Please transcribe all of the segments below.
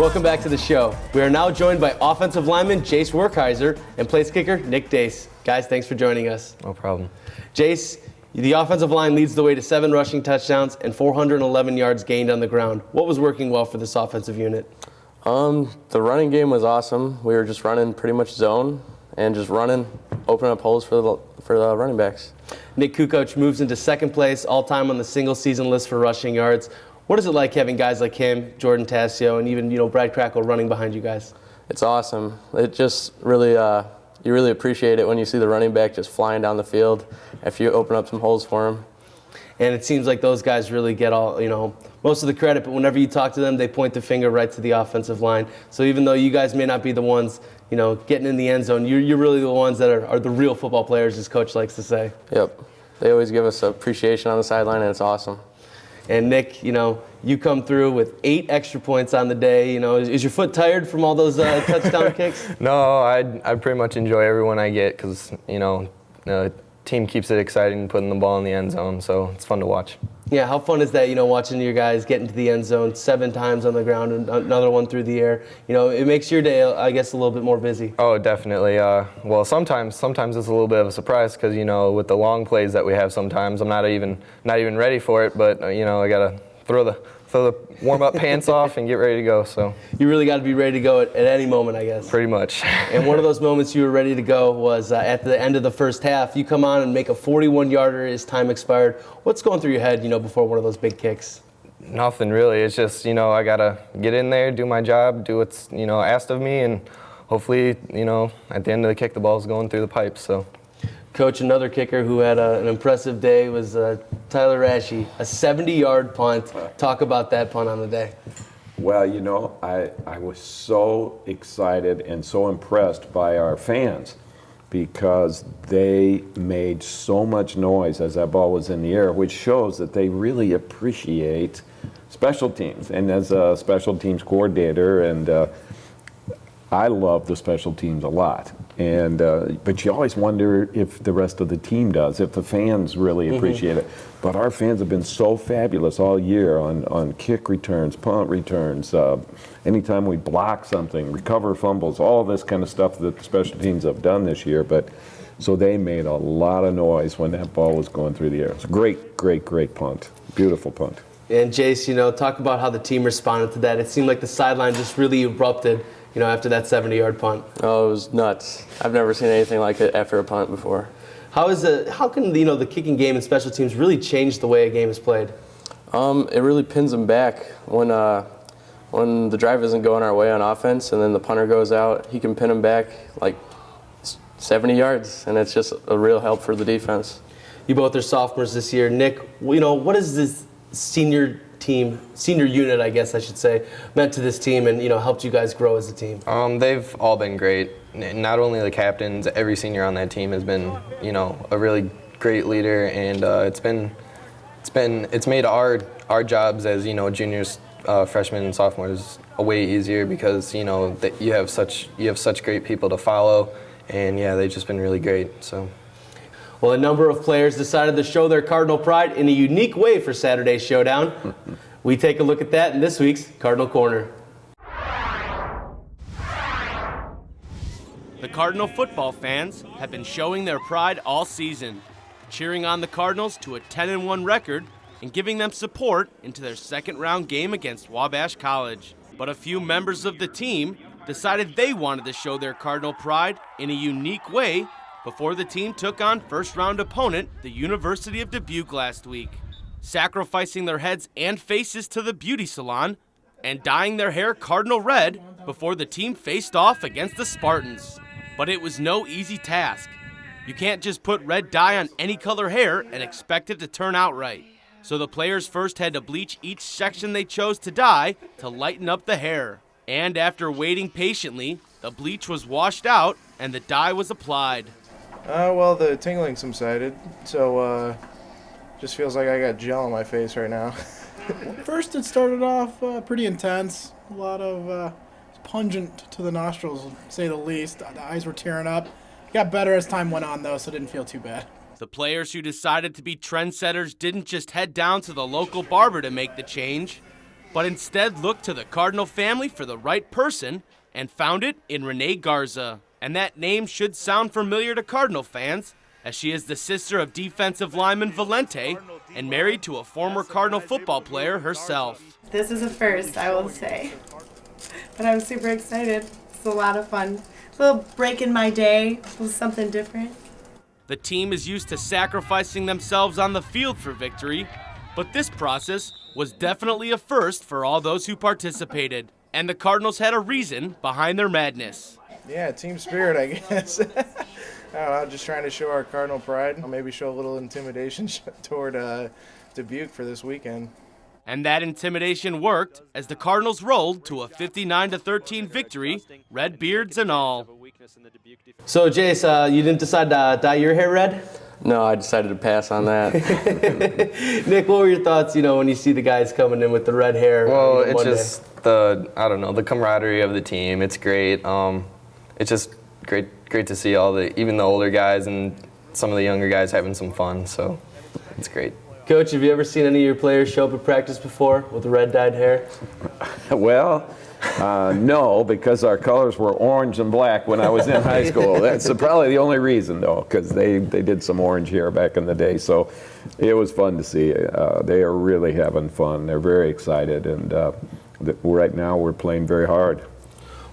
Welcome back to the show. We are now joined by offensive lineman Jace Werkheiser and place kicker Nick Dace. Guys, thanks for joining us. No problem. Jace, the offensive line leads the way to 7 rushing touchdowns and 411 yards gained on the ground. What was working well for this offensive unit? The running game was awesome. We were just running pretty much zone and just running, opening up holes for the running backs. Nick Kukoc moves into second place all-time on the single-season list for rushing yards. What is it like having guys like him, Jordan Tassio, and even Brad Crackle running behind you guys? It's awesome. It just really, you really appreciate it when you see the running back just flying down the field after you open up some holes for him. And it seems like those guys really get all, most of the credit, but whenever you talk to them, they point the finger right to the offensive line. So even though you guys may not be the ones, getting in the end zone, you're really the ones that are the real football players, as Coach likes to say. Yep. They always give us appreciation on the sideline, and it's awesome. And Nick, you come through with 8 extra points on the day. Is your foot tired from all those touchdown kicks? No, I pretty much enjoy every one I get because, the team keeps it exciting putting the ball in the end zone, so it's fun to watch. Yeah, how fun is that, watching your guys get into the end zone 7 times on the ground and another one through the air? It makes your day, I guess, a little bit more busy. Oh, definitely. Well, sometimes it's a little bit of a surprise because, with the long plays that we have sometimes, I'm not even ready for it, but, I got to throw the warm-up pants off and get ready to go. So you really got to be ready to go at any moment, I guess. Pretty much. And one of those moments you were ready to go was at the end of the first half. You come on and make a 41-yarder as time expired. What's going through your head, before one of those big kicks? Nothing really. It's just, I got to get in there, do my job, do what's, asked of me, and hopefully, at the end of the kick, the ball's going through the pipes. So. Coach, another kicker who had an impressive day was Tyler Rashi, a 70-yard punt. Talk about that punt on the day. Well, I was so excited and so impressed by our fans because they made so much noise as that ball was in the air, which shows that they really appreciate special teams. And as a special teams coordinator, and I love the special teams a lot. And but you always wonder if the rest of the team does, if the fans really appreciate it. But our fans have been so fabulous all year on kick returns, punt returns, anytime we block something, recover fumbles, all this kind of stuff that the special teams have done this year. But so they made a lot of noise when that ball was going through the air. It's a great, great, great punt. Beautiful punt. And Jace, talk about how the team responded to that. It seemed like the sideline just really erupted, after that 70-yard punt. Oh, it was nuts. I've never seen anything like it after a punt before. How can the kicking game and special teams really change the way a game is played? It really pins them back when the drive isn't going our way on offense, and then the punter goes out. He can pin them back like 70 yards, and it's just a real help for the defense. You both are sophomores this year. Nick, what is this senior unit, I guess I should say, meant to this team and, helped you guys grow as a team? They've all been great. Not only the captains, every senior on that team has been, a really great leader, and it's made our jobs as, juniors, freshmen and sophomores way easier because, that you have such great people to follow, and yeah, they've just been really great. So. Well, a number of players decided to show their Cardinal pride in a unique way for Saturday's showdown. We take a look at that in this week's Cardinal Corner. The Cardinal football fans have been showing their pride all season, cheering on the Cardinals to a 10-1 record and giving them support into their second-round game against Wabash College. But a few members of the team decided they wanted to show their Cardinal pride in a unique way before the team took on first-round opponent, the University of Dubuque, last week, sacrificing their heads and faces to the beauty salon and dyeing their hair cardinal red before the team faced off against the Spartans. But it was no easy task. You can't just put red dye on any color hair and expect it to turn out right. So the players first had to bleach each section they chose to dye to lighten up the hair. And after waiting patiently, the bleach was washed out and the dye was applied. Well, the tingling subsided, so just feels like I got gel on my face right now. First, it started off pretty intense, a lot of pungent to the nostrils, to say the least. The eyes were tearing up. Got better as time went on, though, so it didn't feel too bad. The players who decided to be trendsetters didn't just head down to the local barber to make the change. but instead looked to the Cardinal family for the right person and found it in Renee Garza. And that name should sound familiar to Cardinal fans, as she is the sister of defensive lineman Valente and married to a former Cardinal football player herself. This is a first, I will say. But I'm super excited. It's a lot of fun. A little break in my day, something different. The team is used to sacrificing themselves on the field for victory, but this process was definitely a first for all those who participated. And the Cardinals had a reason behind their madness. Yeah, team spirit, I guess. I don't know, just trying to show our Cardinal pride. Maybe show a little intimidation toward Dubuque for this weekend. And that intimidation worked as the Cardinals rolled to a 59-13 victory, red beards and all. So, Jace, you didn't decide to dye your hair red? No, I decided to pass on that. Nick, what were your thoughts, when you see the guys coming in with the red hair? Well, it's just the camaraderie of the team. It's great. It's just great to see even the older guys and some of the younger guys having some fun. So it's great. Coach, have you ever seen any of your players show up at practice before with the red dyed hair? Well, no, because our colors were orange and black when I was in high school. That's probably the only reason, though, because they did some orange hair back in the day. So it was fun to see. They are really having fun. They're very excited, and right now we're playing very hard.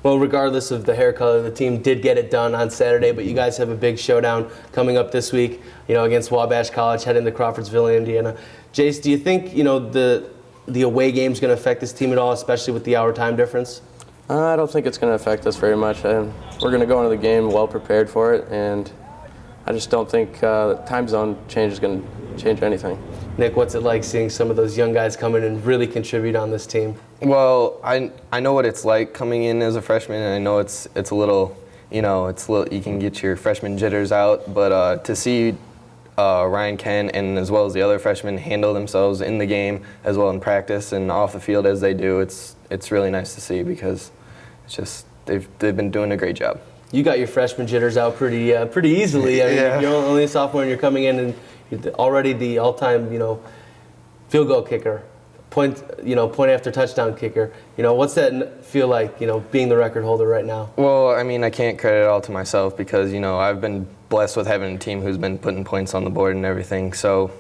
Well, regardless of the hair color, the team did get it done on Saturday, but you guys have a big showdown coming up this week, against Wabash College, heading to Crawfordsville, Indiana. Jace, do you think, the away game is going to affect this team at all, especially with the hour time difference? I don't think it's going to affect us very much. We're going to go into the game well prepared for it, and I just don't think the time zone change is going to change anything. Nick, what's it like seeing some of those young guys come in and really contribute on this team? Well, I know what it's like coming in as a freshman, and I know it's a little, you can get your freshman jitters out, but to see Ryan Kent and as well as the other freshmen handle themselves in the game as well in practice and off the field as they do, it's really nice to see because it's just they've been doing a great job. You got your freshman jitters out pretty easily. I mean, Yeah. You're only a sophomore and you're coming in and you're already the all-time, field goal kicker, point after touchdown kicker. What's that feel like, being the record holder right now? Well, I mean, I can't credit it all to myself because, I've been blessed with having a team who's been putting points on the board and everything. So,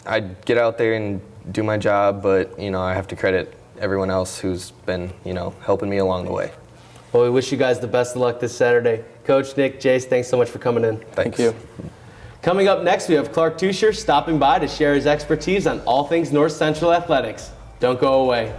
I get out there and do my job, but, I have to credit everyone else who's been, helping me along the way. Well, we wish you guys the best of luck this Saturday. Coach, Nick, Jace, thanks so much for coming in. Thanks. Thank you. Coming up next, we have Clark Tusher stopping by to share his expertise on all things North Central athletics. Don't go away.